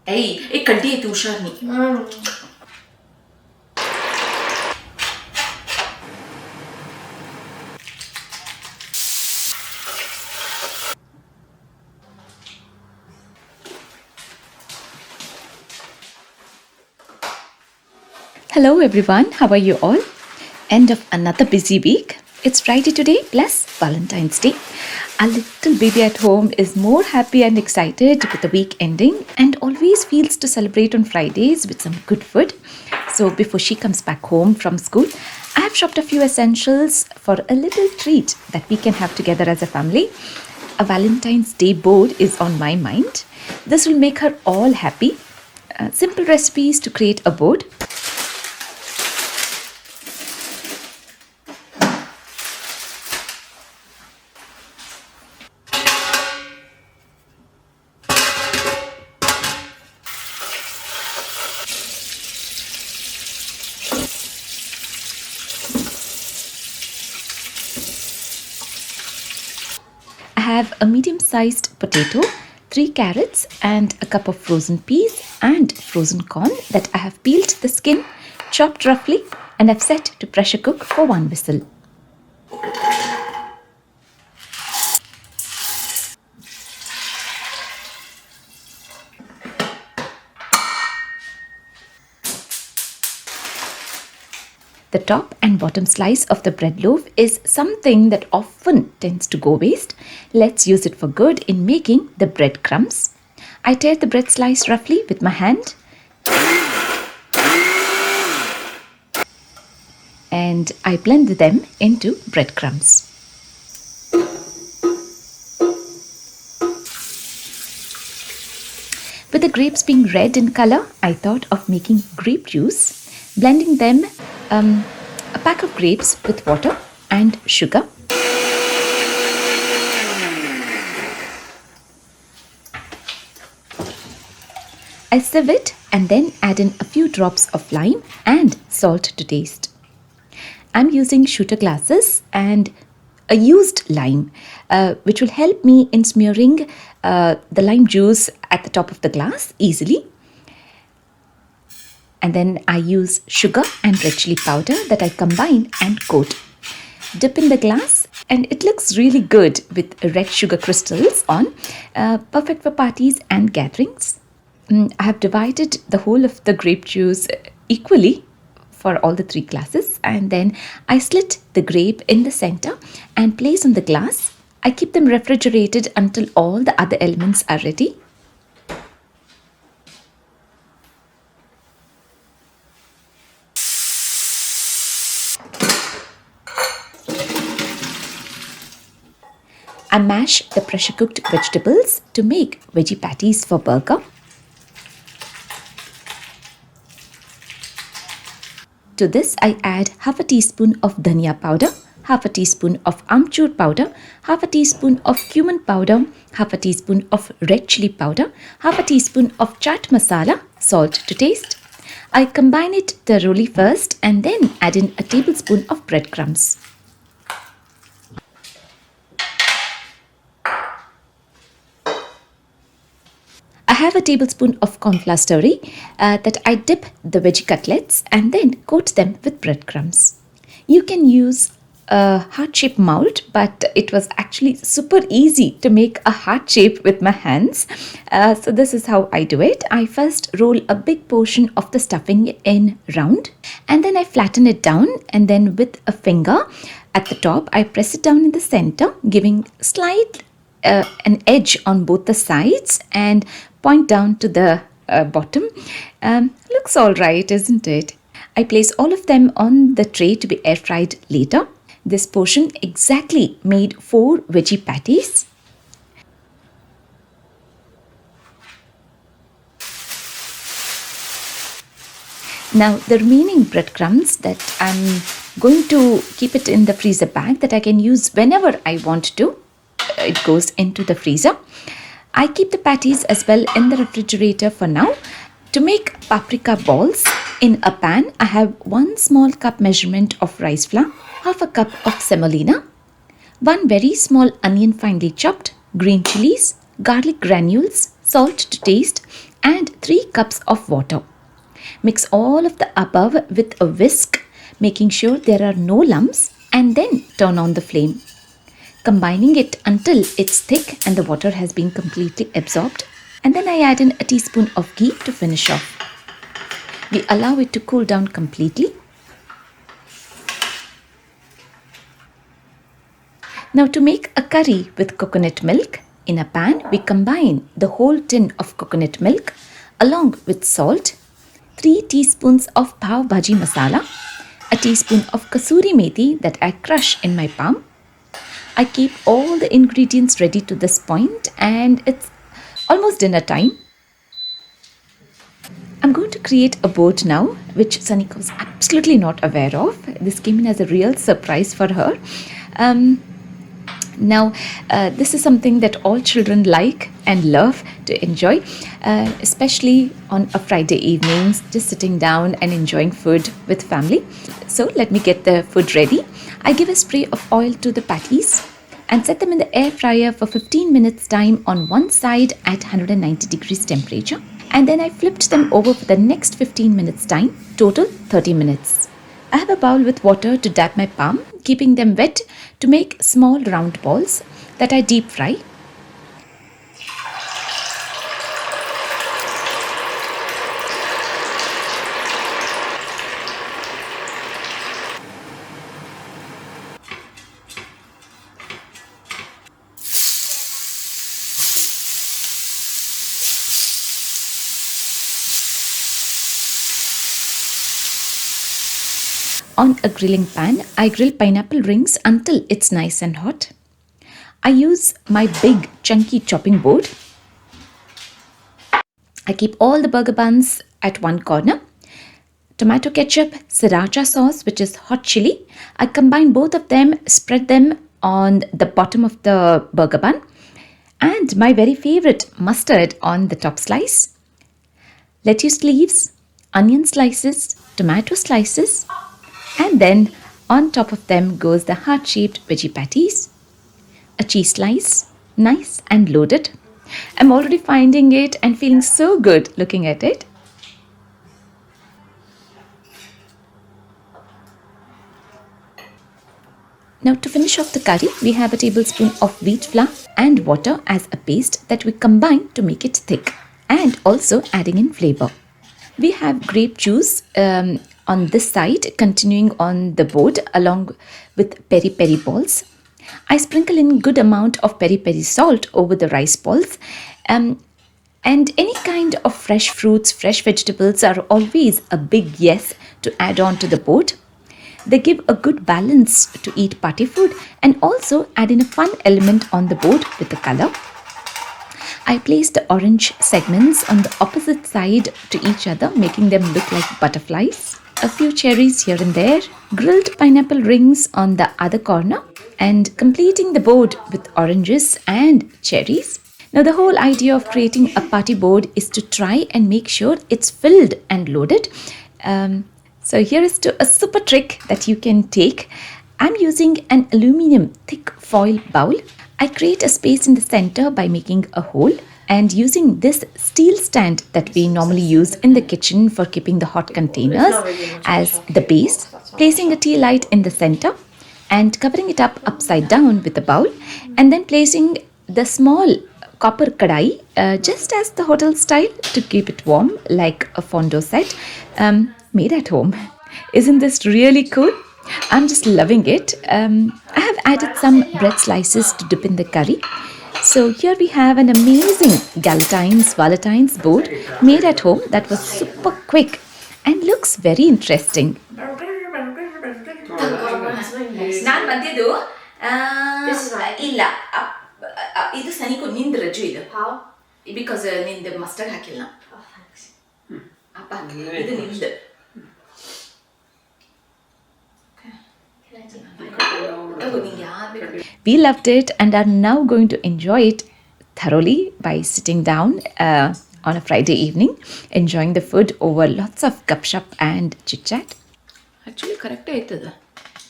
एक कंटी येते हुशारनी. Hello everyone, how are you all? End of another busy week. It's Friday today plus Valentine's Day. Our little baby at home is more happy and excited with the week ending and always feels to celebrate on Fridays with some good food. So before she comes back home from school, I have shopped a few essentials for a little treat that we can have together as a family. A Valentine's Day board is on my mind. This will make her all happy. Simple recipes to create a board. I have a medium-sized potato, 3 carrots and a cup of frozen peas and frozen corn that I have peeled the skin, chopped roughly and I've set to pressure cook for 1 whistle. The top and bottom slice of the bread loaf is something that often tends to go waste. Let's use it for good in making the bread crumbs. I tear the bread slice roughly with my hand and I blend them into breadcrumbs. With the grapes being red in color, I thought of making grape juice, blending them a pack of grapes with water and sugar. I sieve it and then add in a few drops of lime and salt to taste. I'm using shooter glasses and a used lime, which will help me in smearing the lime juice at the top of the glass easily. And then I use sugar and red chili powder that I combine and coat. Dip in the glass and it looks really good with red sugar crystals on, perfect for parties and gatherings. I have divided the whole of the grape juice equally for all the 3 glasses and then I slit the grape in the center and place on the glass. I keep them refrigerated until all the other elements are ready. I mash the pressure cooked vegetables to make veggie patties for burger. To this I add half a teaspoon of dhania powder, half a teaspoon of amchur powder, half a teaspoon of cumin powder, half a teaspoon of red chili powder, half a teaspoon of chaat masala, salt to taste. I combine it thoroughly first and then add in a tablespoon of breadcrumbs. I have a tablespoon of cornflour slurry that I dip the veggie cutlets and then coat them with breadcrumbs. You can use a heart-shaped mold, but it was actually super easy to make a heart shape with my hands. So this is how I do it. I first roll a big portion of the stuffing in round and then I flatten it down and then with a finger at the top I press it down in the center, giving slight an edge on both the sides and point down to the bottom. Looks all right, isn't it? I place all of them on the tray to be air fried later. This portion exactly made 4 veggie patties. Now the remaining breadcrumbs that I'm going to keep it in the freezer bag that I can use whenever I want to. It goes into the freezer. I keep the patties as well in the refrigerator for now. To make paprika balls, in a pan I have 1 small cup measurement of rice flour, half a cup of semolina, 1 very small onion finely chopped, green chilies, garlic granules, salt to taste, and 3 cups of water. Mix all of the above with a whisk, making sure there are no lumps, and then turn on the flame. Combining it until it's thick and the water has been completely absorbed. And then I add in a teaspoon of ghee to finish off. We allow it to cool down completely. Now to make a curry with coconut milk, in a pan we combine the whole tin of coconut milk along with salt, 3 teaspoons of pav bhaji masala, a teaspoon of kasuri methi that I crush in my palm. I keep all the ingredients ready to this point and it's almost dinner time. I'm going to create a board now, which Sanika was absolutely not aware of. This came in as a real surprise for her. This is something that all children like and love to enjoy, especially on a Friday evenings, just sitting down and enjoying food with family. So let me get the food ready. I give a spray of oil to the patties and set them in the air fryer for 15 minutes time on one side at 190 degrees temperature. And then I flipped them over for the next 15 minutes time, total 30 minutes. I have a bowl with water to dab my palm, keeping them wet to make small round balls that I deep fry. On a grilling pan, I grill pineapple rings until it's nice and hot. I use my big chunky chopping board. I keep all the burger buns at one corner. Tomato ketchup, sriracha sauce, which is hot chili. I combine both of them, spread them on the bottom of the burger bun. And my very favorite, mustard on the top slice. Lettuce leaves, onion slices, tomato slices. And then on top of them goes the heart-shaped veggie patties, a cheese slice, nice and loaded. I'm already finding it and feeling so good looking at it. Now to finish off the curry, we have a tablespoon of wheat flour and water as a paste that we combine to make it thick and also adding in flavor. We have grape juice on this side, continuing on the board along with peri peri balls. I sprinkle in good amount of peri peri salt over the rice balls, and any kind of fresh fruits, fresh vegetables are always a big yes to add on to the board. They give a good balance to eat party food and also add in a fun element on the board with the color. I place the orange segments on the opposite side to each other, making them look like butterflies. A few cherries here and there, grilled pineapple rings on the other corner, and completing the board with oranges and cherries. Now the whole idea of creating a party board is to try and make sure it's filled and loaded. So here is a super trick that you can take. I'm using an aluminium thick foil bowl. I create a space in the center by making a hole and using this steel stand that we normally use in the kitchen for keeping the hot containers as the base, placing a tea light in the center and covering it up upside down with a bowl, and then placing the small copper kadai just as the hotel style to keep it warm, like a fondue set made at home. Isn't this really cool? I'm just loving it. I have added some bread slices to dip in the curry. So here we have an amazing Valentines board made at home that was super quick and looks very interesting. ನಾನು ಬಂದಿದ್ದು ಇಲ್ಲ ಇದು ಸನಿಕು ನಿಂದ ರಜು ಇದು because ನಿಂದ mustard ಹಾಕಿಲ್ಲ ಅಪ್ಪ ಇದು ನಿಂದ We loved it and are now going to enjoy it thoroughly by sitting down on a Friday evening, enjoying the food over lots of gupshup and chit-chat. Actually, correct ಆಯ್ತದ.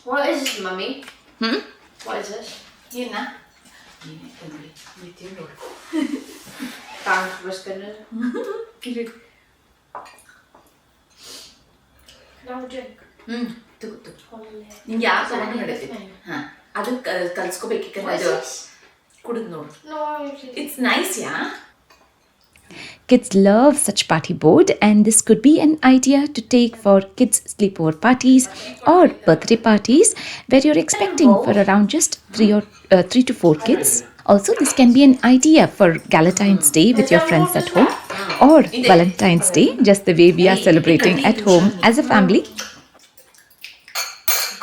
What is this, mummy? What is this? ಏನ? Thanks for spinning. Now drink. ತಗೋ ನಿಂಗೆ ಯಾವ ತಗೊಂಡು ಹೇಳ್ತೀನಿ ಹಾಂ ಅದು ಕಲ್ಸ್ಕೋಬೇಕೀಗ ಅದು ಕುಡಿದು ನೋಡು No, it's nice yeah Kids love such party board, and this could be an idea to take for kids' sleepover parties or birthday parties where you're expecting for around just 3 to 4 kids. Also, this can be an idea for Galantines Day with your friends at home, or Valentine's Day, just the way we are celebrating at home as a family.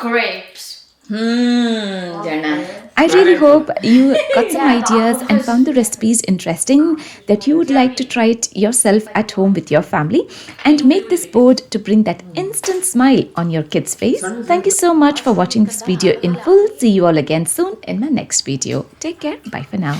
grapes. ಜನ I really hope you got some ideas and found the recipes interesting, that you would like to try it yourself at home with your family and make this board to bring that instant smile on your kid's face. Thank you so much for watching this video in full. See you all again soon in my next video. Take care. Bye for now.